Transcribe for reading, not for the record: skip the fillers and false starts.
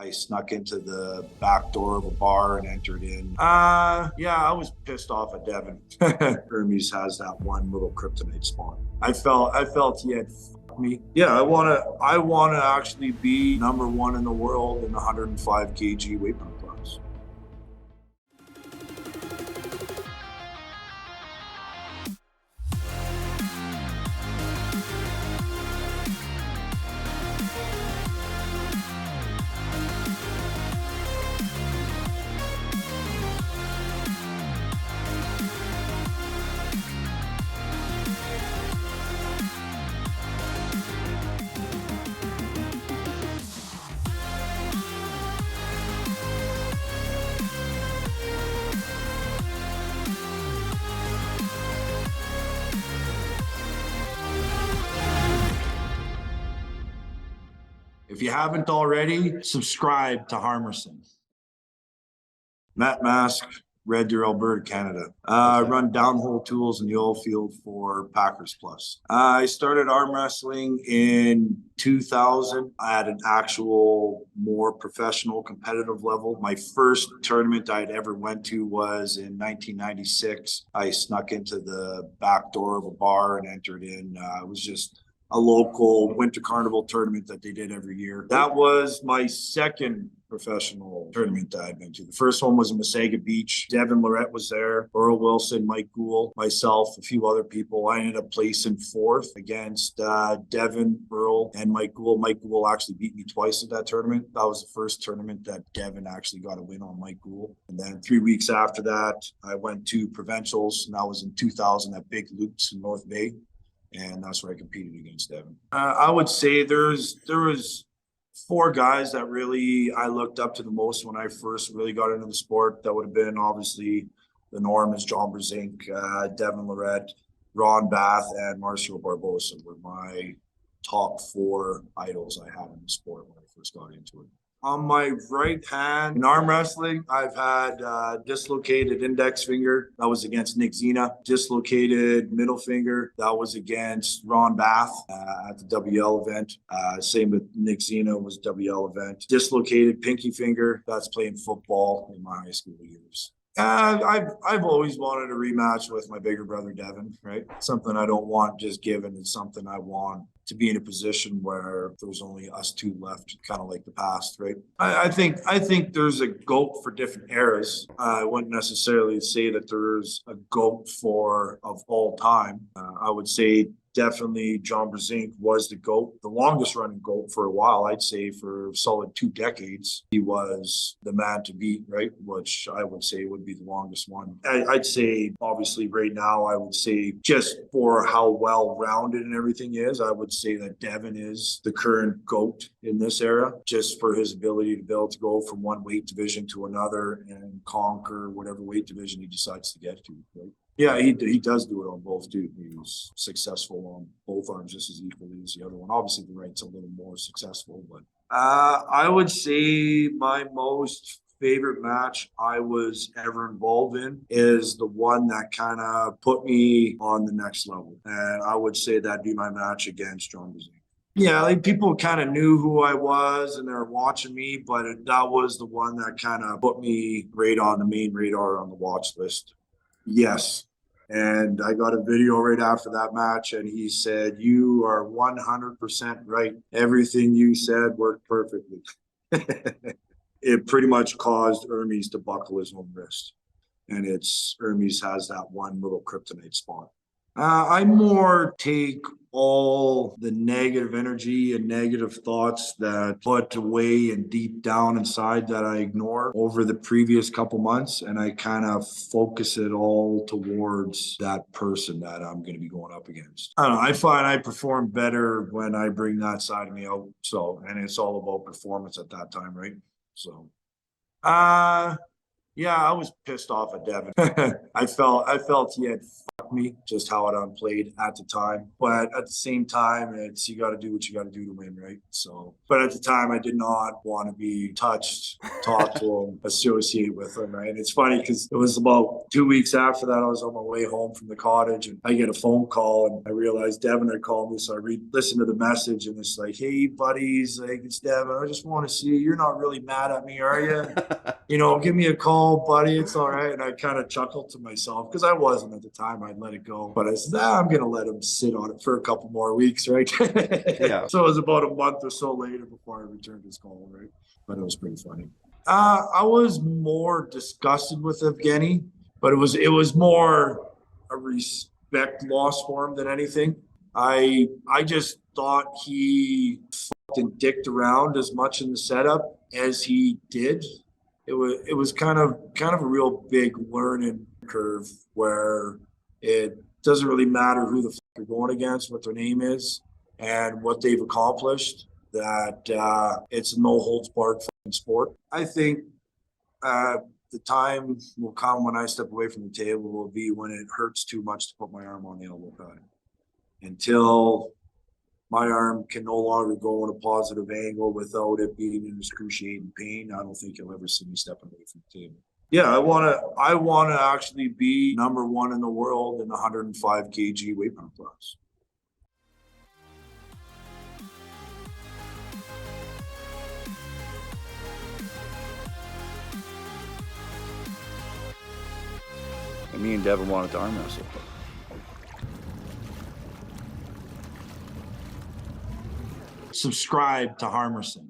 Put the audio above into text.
I snuck into the back door of a bar and entered in. Yeah, I was pissed off at Devon. Hermes has that one little kryptonite spot. I felt he had me. Yeah, I wanna actually be #1 in the world in the 105 kg weight class. If you haven't already, subscribe to Harmeson. Mattmask, Red Deer, Alberta, Canada. Run downhole tools in the oil field for Packers Plus. I started arm wrestling in 2000 at an actual more professional competitive level. My first tournament I'd ever went to was in 1996. I snuck into the back door of a bar and entered in. It was just a local winter carnival tournament that they did every year. That was my second professional tournament that I've been to. The first one was in Wasaga Beach. Devon Larratt was there, Earl Wilson, Mike Gould, myself, a few other people. I ended up placing fourth against Devon, Earl, and Mike Gould. Mike Gould actually beat me twice at that tournament. That was the first tournament that Devon actually got a win on Mike Gould. And then 3 weeks after that, I went to provincials, and that was in 2000 at Big Luke's in North Bay. And that's where I competed against Devon. I would say there was 4 guys that really I looked up to the most when I first really got into the sport. That would have been obviously the norm is John Brzenk, Devon Larratt, Ron Bath, and Marcio Barbosa were my top 4 idols I had in the sport when I first got into it. On my right hand in arm wrestling, I've had dislocated index finger. That was against Nick Zena. Dislocated middle finger. That was against Ron Bath at the WL event. Same with Nick Zena was WL event. Dislocated pinky finger. That's playing football in my high school years. I've always wanted a rematch with my bigger brother Devon, right? Something I don't want just given. It's something I want to be in a position where there's only us 2 left, kind of like the past, right? I think there's a GOAT for different eras. I wouldn't necessarily say that there's a GOAT for of all time. I would say definitely John Brzenk was the GOAT, the longest running GOAT for a while. I'd say for a solid 2 decades, he was the man to beat, right? Which I would say would be the longest one. I'd say, obviously, right now, I would say just for how well-rounded and everything is, I would say that Devon is the current GOAT in this era, just for his ability to be able to go from one weight division to another and conquer whatever weight division he decides to get to, right? Yeah, he does do it on both too. He was successful on both arms just as equally as the other one. Obviously, the right's a little more successful, but I would say my most favorite match I was ever involved in is the one that kind of put me on the next level, and I would say that'd be my match against John Brzenk. Yeah, like people kind of knew who I was and they were watching me, but that was the one that kind of put me right on the main radar on the watch list. Yes. And I got a video right after that match, and he said, "You are 100% right. Everything you said worked perfectly." It pretty much caused Hermes to buckle his own wrist. And Hermes has that one little kryptonite spot. I more take all the negative energy and negative thoughts that put away and deep down inside that I ignore over the previous couple months, and I kind of focus it all towards that person that I'm going to be going up against. I don't know. I find I perform better when I bring that side of me out. So, and it's all about performance at that time, right? So, Yeah, I was pissed off at Devon. I felt he had fucked me, just how it unplayed at the time. But at the same time, it's you got to do what you got to do to win, right? So, but at the time, I did not want to be touched, talked to him, associate with him, right? And it's funny because it was about 2 weeks after that, I was on my way home from the cottage, and I get a phone call, and I realized Devon had called me, so I listen to the message, and it's like, "Hey, buddies, like it's Devon. I just want to see you. You're not really mad at me, are you? Give me a call, buddy. It's all right." And I kind of chuckled to myself because I wasn't at the time. I'd let it go. But I said, I'm going to let him sit on it for a couple more weeks, right? Yeah. So it was about a month or so later before I returned his call, right? But it was pretty funny. I was more disgusted with Evgeny, but it was more a respect loss for him than anything. I just thought he fucking dicked around as much in the setup as he did. It was kind of a real big learning curve where it doesn't really matter who the fuck you're going against, what their name is, and what they've accomplished. That it's a no holds barred sport. I think the time will come when I step away from the table will be when it hurts too much to put my arm on the elbow pad. Until my arm can no longer go in a positive angle without it being in excruciating pain, I don't think you'll ever see me stepping away from the table. Yeah, I wanna actually be number one in the world in the 105 kg weight pound class. And me and Devon wanted to arm wrestle. Subscribe to Harmeson.